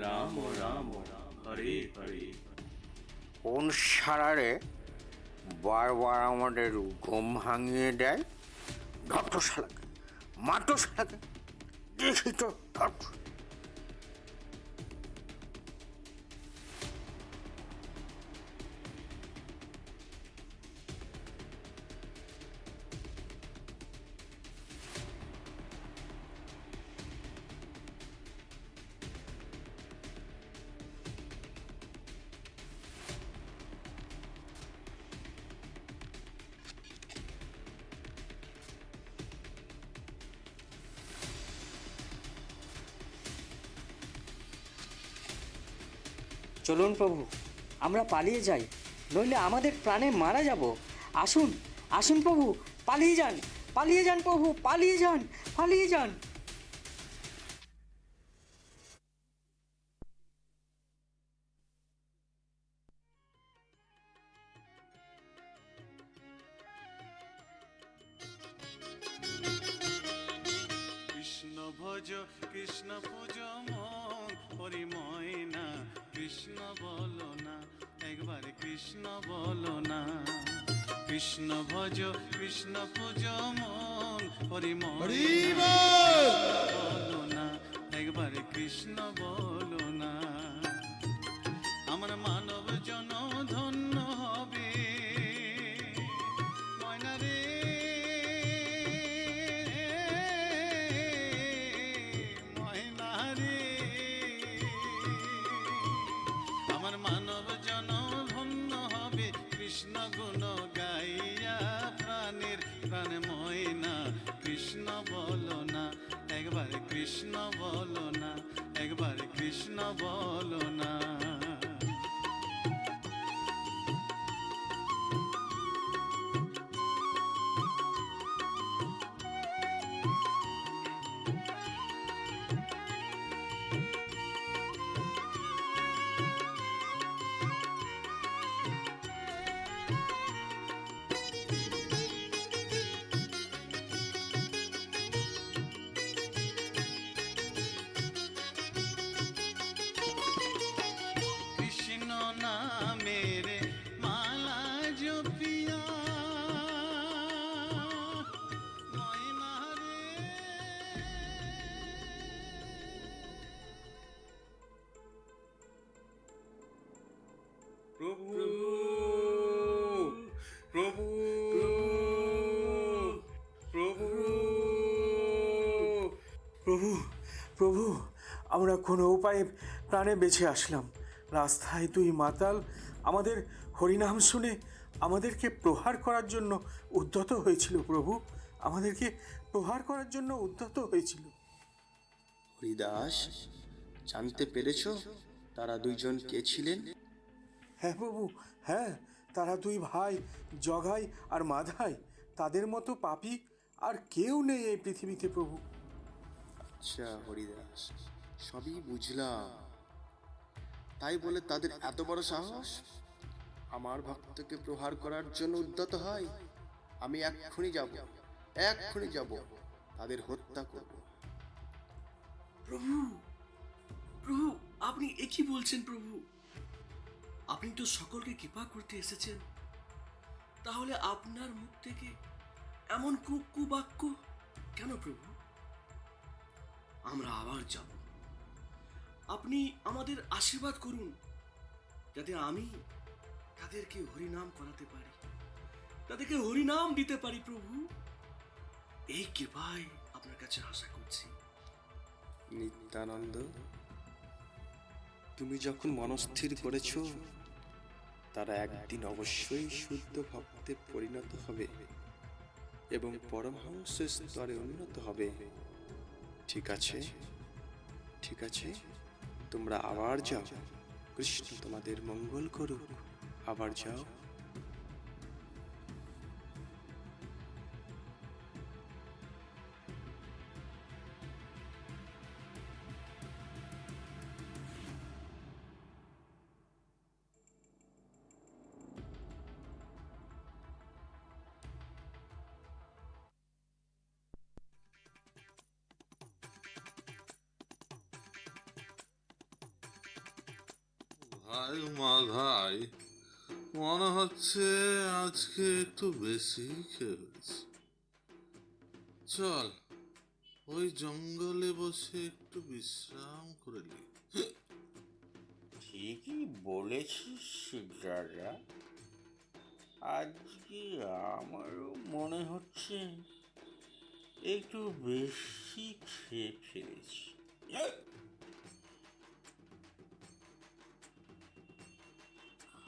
রাম রাম হরে হরে। কোন সারারে বারবার আমাদের ঘুম ভাঙিয়ে দেয়? ধরত শালাকে, মারত শালাকে, দেখি তো ধরত। চলুন প্রভু, আমরা পালিয়ে যাই, নইলে আমাদের প্রাণে মারা যাব। আসুন আসুন প্রভু, পালিয়ে যান প্রভু, পালিয়ে যান। ভজ কৃষ্ণ পূজ মন হরি ময়না কৃষ্ণ বলো না একবার কৃষ্ণ বলো না কৃষ্ণ ভজ কৃষ্ণ পূজ মন হরি ময়না বলো না একবার কৃষ্ণ বলো না আমার মানব জন ধন্য হবে ময়না রে ময়না রে আমার মানব জন ধন্য হবে কৃষ্ণ গুণ গাইয়া প্রাণের প্রাণ ময়না কৃষ্ণ বলো না একবার কৃষ্ণ বলো না একবার কৃষ্ণ বলো না কৃষ্ণ নামের মালা জপিয়া ময়না রে প্রভু প্রভু প্রভু প্রভু প্রভু আমরা কোনো উপায়ে প্রাণে বেঁচে আসলাম। রাস্তায় দুই মাতাল আমাদের হরিনাম শুনে আমাদেরকে প্রহার করার জন্য উদ্যত হয়েছিল। প্রভু আমাদেরকে প্রহার করার জন্য উদ্যত হয়েছিল। হরিদাস, জানতে পেরেছ তারা দুইজন কে ছিলেন? হ্যাঁ প্রভু, হ্যাঁ, তারা দুই ভাই জগাই আর মাধাই। তাদের মতো পাপী আর কেউ নেই এই পৃথিবীতে প্রভু। আচ্ছা হরিদাস, সবই বুঝলাম। তাই বলে তাদের এত বড় সাহস আমার ভক্তকে প্রহার করার জন্য উদ্যত হয়? আমি এক্ষুনি যাব, তাদের হত্যা করব। প্রভু প্রভু আপনি এ কি বলছেন প্রভু? আপনি তো সকলকে কৃপা করতে এসেছেন, তাহলে আপনার মুখ থেকে এমন কুবাক্য কেন প্রভু? আমরা আবার যাব। আপনি আমাদের আশীর্বাদ করুন যাতে আমি তাদেরকে হরিনাম করাতে পারি, তাদেরকে হরিনাম দিতে পারি প্রভু। এই কৃপায় আপনার কাছে আশা করছি। নিত্যানন্দ, তুমি যখন মনস্থির করেছ তারা একদিন অবশ্যই শুদ্ধ ভক্তে পরিণত হবে এবং পরমহংসের স্তরে উন্নত হবে। ঠিক আছে, ঠিক আছে, তোমরা আবার যাও। কৃষ্ণ তোমাদের মঙ্গল করুক। আবার যাও। ভাই মাধাই, মনে হচ্ছে আজকে একটু বেশি খেয়ে ফেলেছি। চল ওই জঙ্গলে বসে একটু বিশ্রাম করে নি। ঠিকই বলেছিস শিবরাজা, আজকে আমারও মনে হচ্ছে একটু বেশি খেয়ে ফেলেছি।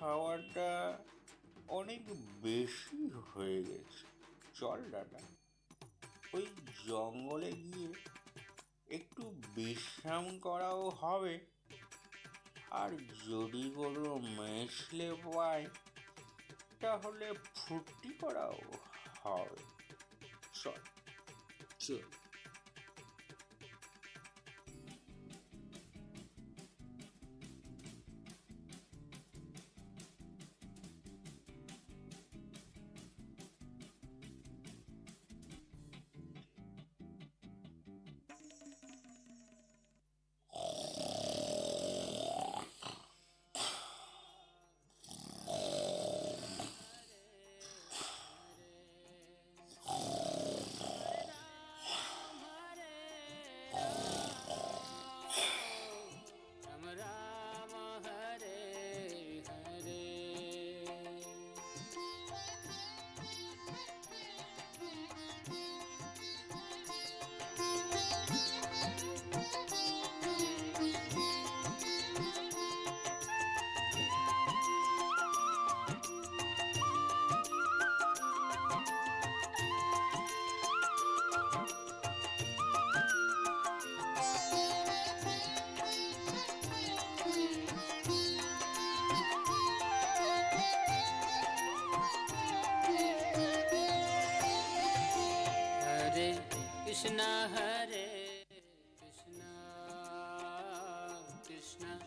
খাওয়াটা অনেক বেশি হয়ে গেছে। চল দাদা, ওই জঙ্গলে গিয়ে একটু বিশ্রাম করাও হবে, আর যদি কোনো মেশলে পাই তাহলে ফুর্তি করাও হবে। চল চল।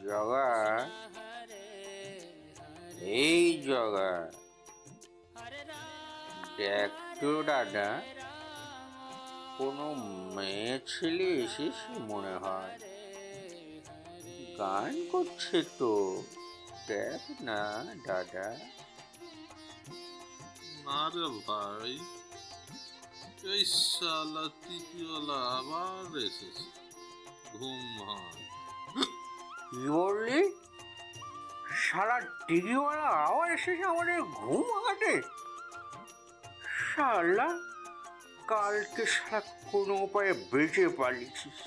জগা, এই জগা, দেখ তো দাদা, কোনো মেয়ে ছেলে এসেছে মনে হয়, গান করছে তো, দেখ না দাদা। না রে ভাই, এই শালা টিকিওয়ালা আবার এসেছে, ঘুম ভাঙ। কি বললি? সারা টিভিওয়ালা আবার এসেছে আমাদের ঘুম ভাঙাতে? শালা, কালকে সারা কোনো উপায়ে বেঁচে পালিয়েছিস,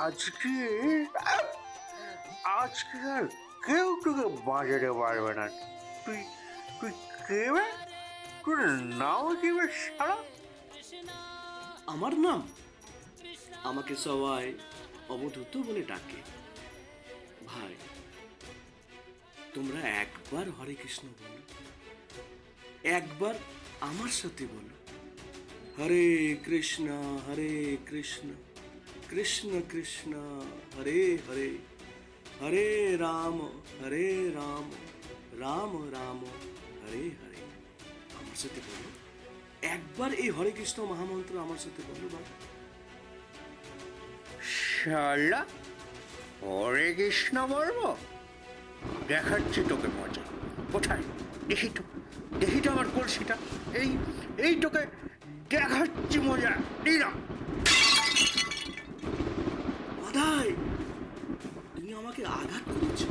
আজকে আজকে আর কেউ তোকে বাজাতে পারবে না। তুই তুই কেবে, তোর নাম কি বে শালা? আমার নাম, আমাকে সবাই অবধূত বলে ডাকে। ভাই, তোমরা একবার হরে কৃষ্ণ বলো, একবার আমার সাথে বলো, হরে কৃষ্ণ কৃষ্ণ কৃষ্ণ হরে হরে, হরে রাম রাম রাম হরে হরে। আমার সাথে বলো, একবার এই হরে কৃষ্ণ মহামন্ত্র আমার সাথে বলো ভাই। শালা, হরে কৃষ্ণ বলবো? দেখাচ্ছি তোকে মজা। কোথায় দেখি তো, দেখি তো আমার কলসিটা। এই এই তোকে দেখাচ্ছি মজা। দিলাম। মাদাই, তুমি আমাকে আঘাত করেছ,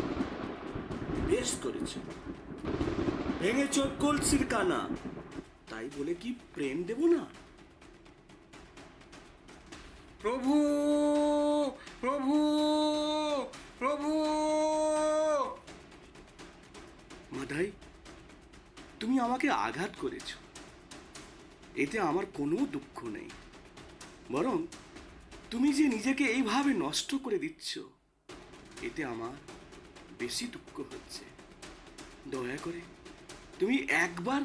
বেশ করেছ, ভেঙেছ কলসির কানা, তাই বলে কি প্রেম দেব না? প্রভু প্রভু প্রভু। মাদাই, তুমি আমাকে আঘাত করেছ, এতে আমার কোনো দুঃখ নেই, বরং তুমি যে নিজেকে এইভাবে নষ্ট করে দিচ্ছ, এতে আমার বেশি দুঃখ হচ্ছে। দয়া করে তুমি একবার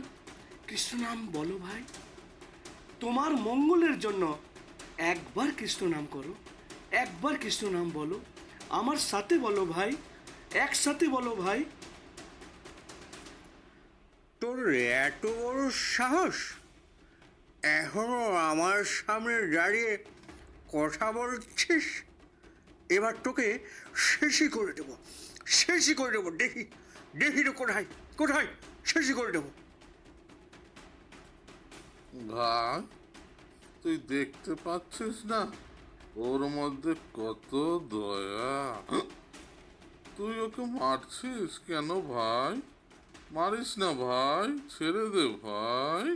কৃষ্ণ নাম বলো ভাই, তোমার মঙ্গলের জন্য একবার কৃষ্ণ নাম করো, একবার কৃষ্ণ নাম বলো, আমার সাথে বলো ভাই, একসাথে বলো ভাই। তোর এত বড় সাহস, এখনো আমার সামনে দাঁড়িয়ে কথা বলছিস? এবার তোকে শেষই করে দেবো, শেষই করে দেবো। দেখি দেখি তো কোথায় কোথায় শেষই করে দেবো। ভাই, তুই দেখতে পাচ্ছিস না ওর মধ্যে কত দয়া? তুই ওকে মারছিস কেন ভাই? মারিস না ভাই, ছেড়ে দে ভাই।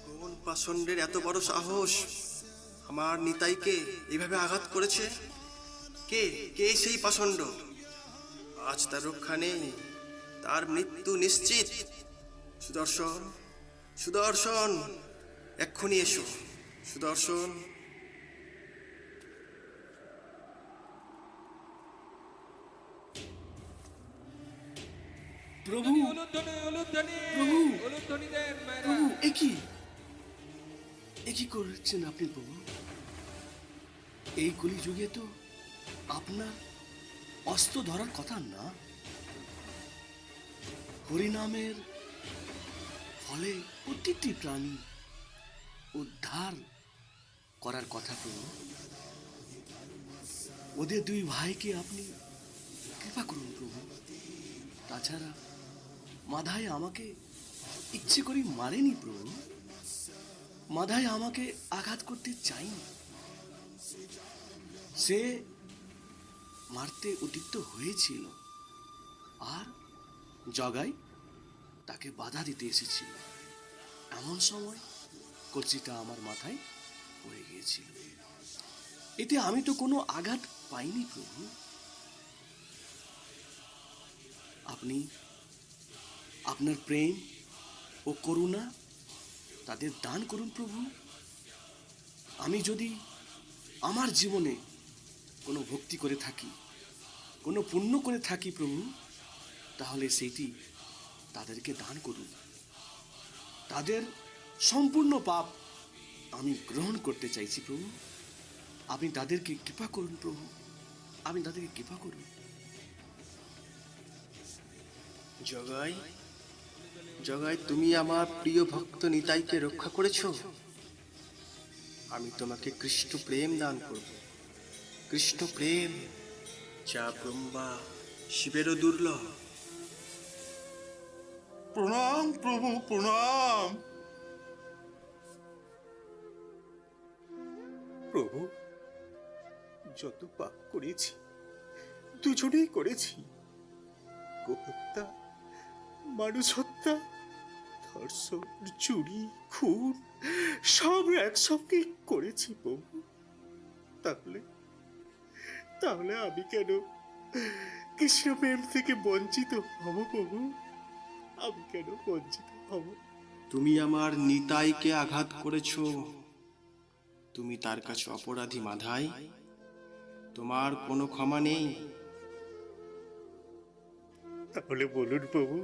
কোন পাষণ্ডের এত বড় সাহস আমার নিতাইকে এইভাবে আঘাত করেছে? কে কে সেই পাষণ্ড? আজ তার রক্ষা নেই, তার মৃত্যু নিশ্চিত। সুদর্শন, সুদর্শন, এক্ষুনি এসো সুদর্শন। প্রভু, প্রভু, প্রভু, এ কি করছেন আপনি প্রভু? এই কলিযুগে তো আপনার অস্ত্র ধরার কথা না। হরিনামের ফলে প্রতিটি প্রাণী উদ্ধার করার কথা প্রভু। ওদের দুই ভাইকে আপনি কৃপা করুন প্রভু। তাছাড়া মাধাই আমাকে ইচ্ছে করে মারেনি প্রভু, মাধাই আমাকে আঘাত করতে চায়নি, সে মারতে উদ্যত হয়েছিল, আর জগাই তাকে বাধা দিতে এসেছিল। এমন সময় কলসিটা আমার মাথায় পড়ে গিয়েছিল, এতে আমি তো কোনো আঘাত পাইনি প্রভু। আপনি আপনার প্রেম ও করুণা তাদের দান করুন প্রভু। আমি যদি আমার জীবনে কোনো ভক্তি করে থাকি, কোনো পুণ্য করে থাকি প্রভু, তাহলে সেইটি তাদেরকে দান করুন। তাদের সম্পূর্ণ পাপ আমি গ্রহণ করতে চাইছি প্রভু। আপনি তাদেরকে কৃপা করুন প্রভু, আপনি তাদেরকে কৃপা করুন। জগাই, জগাই, তুমি আমার প্রিয় ভক্ত নিতাইকে রক্ষা করেছ। আমি তোমাকে কৃষ্ণ প্রেম দান করব, কৃষ্ণ প্রেম, যা ব্রহ্মা শিবেরও দুর্লভ। প্রণাম প্রভু, প্রণাম। প্রভু, যত পাপ করেছি দুজনেই করেছি। গোহত্যা, মানুষ হত্যা, ধর্ষণ, চুরি, খুন সব একসঙ্গে করেছি প্রভু। তাহলে তাহলে আমি কেন কৃষ্ণ প্রেম থেকে বঞ্চিত হব প্রভু? আমি কেন বঞ্চিত হব? তুমি আমার নিতাইকে আঘাত করেছ, তুমি তার কাছে অপরাধী মাধাই, তোমার কোনো ক্ষমা নেই। তাহলে বলুন প্রভু,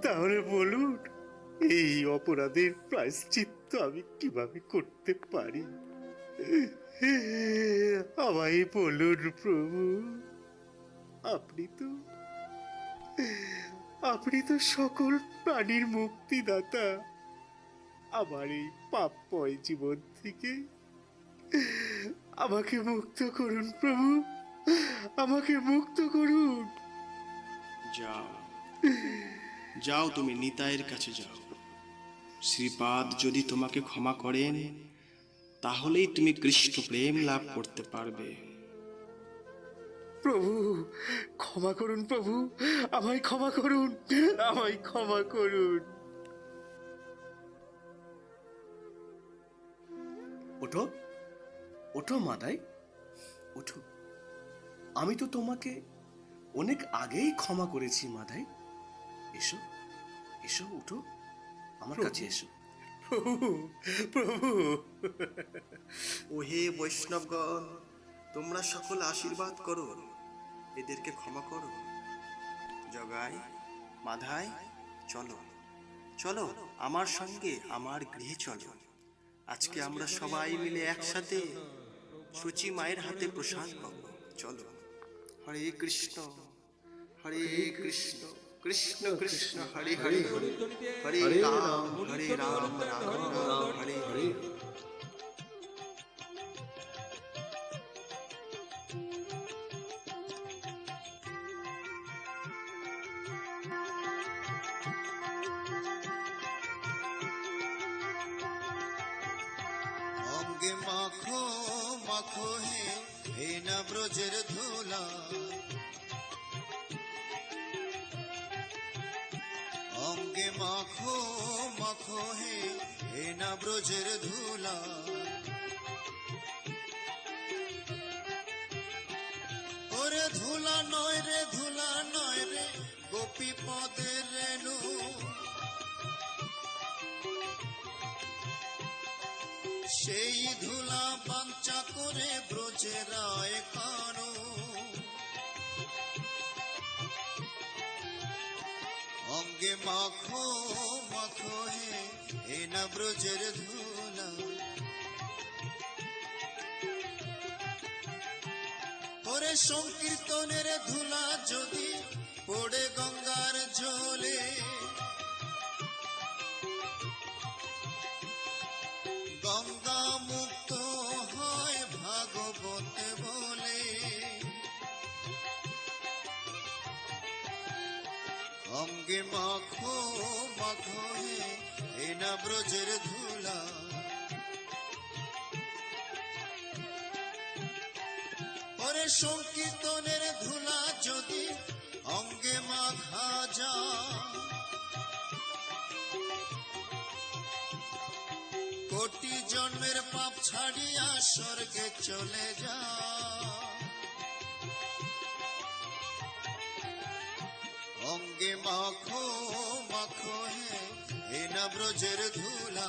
তাহলে বলুন এই অপরাধের প্রায়শ্চিত্ত আমি কিভাবে করতে পারি? আমায় বলুন প্রভু। আপনি তো সকল প্রাণীর মুক্তিদাতা। আমার এই পাপময় জীবন থেকে আমাকে মুক্ত করুন প্রভু, আমাকে মুক্ত করুন। যাও, যাও, তুমি নিতাইয়ের কাছে যাও। শ্রীপাদ যদি তোমাকে ক্ষমা করেন তাহলেই তুমি কৃষ্ণ প্রেম লাভ করতে পারবে। প্রভু, ক্ষমা করুন প্রভু, আমায় ক্ষমা করুন, আমায় ক্ষমা করুন। ওঠো, ওঠো মাদাই, ওঠো। আমি তো তোমাকে অনেক আগেই ক্ষমা করেছি মাদাই। এসো, এসো, উঠো, আমার কাছে এসো। প্রভু, প্রভু। ওহে বৈষ্ণবগণ, তোমরা সকল আশীর্বাদ করো, এদেরকে ক্ষমা করো। জগাই, মাধাই, চলো, চলো আমার সঙ্গে আমার গৃহে চলো। আজকে আমরা সবাই মিলে একসাথে সূচি মায়ের হাতে প্রসাদ পাবো। চলো। হরে কৃষ্ণ, হরে কৃষ্ণ, কৃষ্ণ কৃষ্ণ হরে হরে, হরে রাম, হরে রাম, রাম রাম হরে হরে। অঙ্গে মাখো মাখো হে না ব্রজের ধুলা, অঙ্গে মাখো মাখো হে না ব্রজের ধুলা। ওরে ধুলা নয় রে, ধুলা নয় রে, গোপী পদের রেণু। সেই ধুলা বাঞ্চা করে ব্রজেরায় কানু। অঙ্গে মাখো মাখো হে না ব্রজের ধুলা। ওরে সংকীর্তনের ধুলা যদি পড়ে গঙ্গার জলে, গঙ্গা মুক্ত হয় ভাগবতে বলে। অঙ্গে মাখো মাখো হে না ব্রজের ধুলা। ওরে সংকীর্তনের ধুলা যদি অঙ্গে মাখা যায়, কোটি জন্মের পাপ ছাড়িয়া স্বর্গে চলে যা। অঙ্গে মাখো মাখো হে না ব্রজের ধুলা।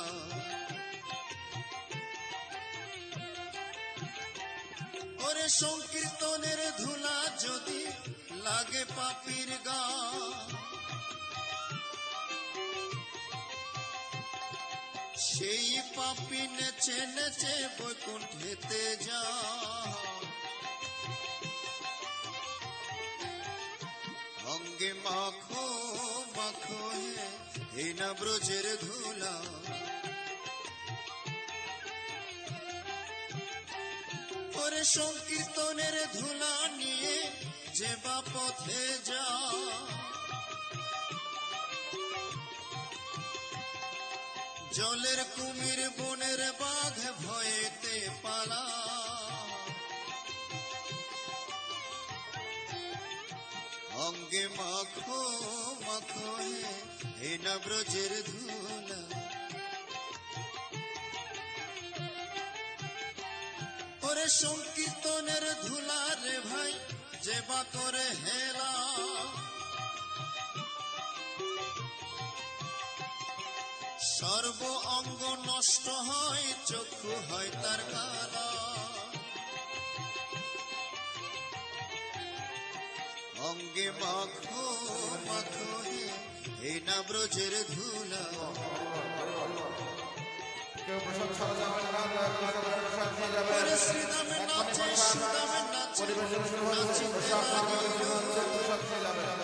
ওরে সংকীর্তনের ধুলা যদি লাগে পাপির গা সেই পাপি নেচে নেচে বৈকুণ্ঠেতে যা অঙ্গে মাখো মাখো হে না ব্রজের ধুলা ওরে সংকীর্তনের ধুলা নিয়ে যে বা পথে যা জলের কুমির বনের বাঘ ভয়েতে পালা অঙ্গে মাখো মাখো হে না ব্রজের ধুলা ওরে সংকীর্তনের ধুলা রে ভাই যে বা করে হেলা সর্ব অঙ্গ নষ্ট হয় চক্ষু হয় তার কালা অঙ্গে মাখো মাখো হে না ব্রজের ধুলা ওরে শ্রীরামে নাচে সুদামে নাচে নাচিতে লাগিল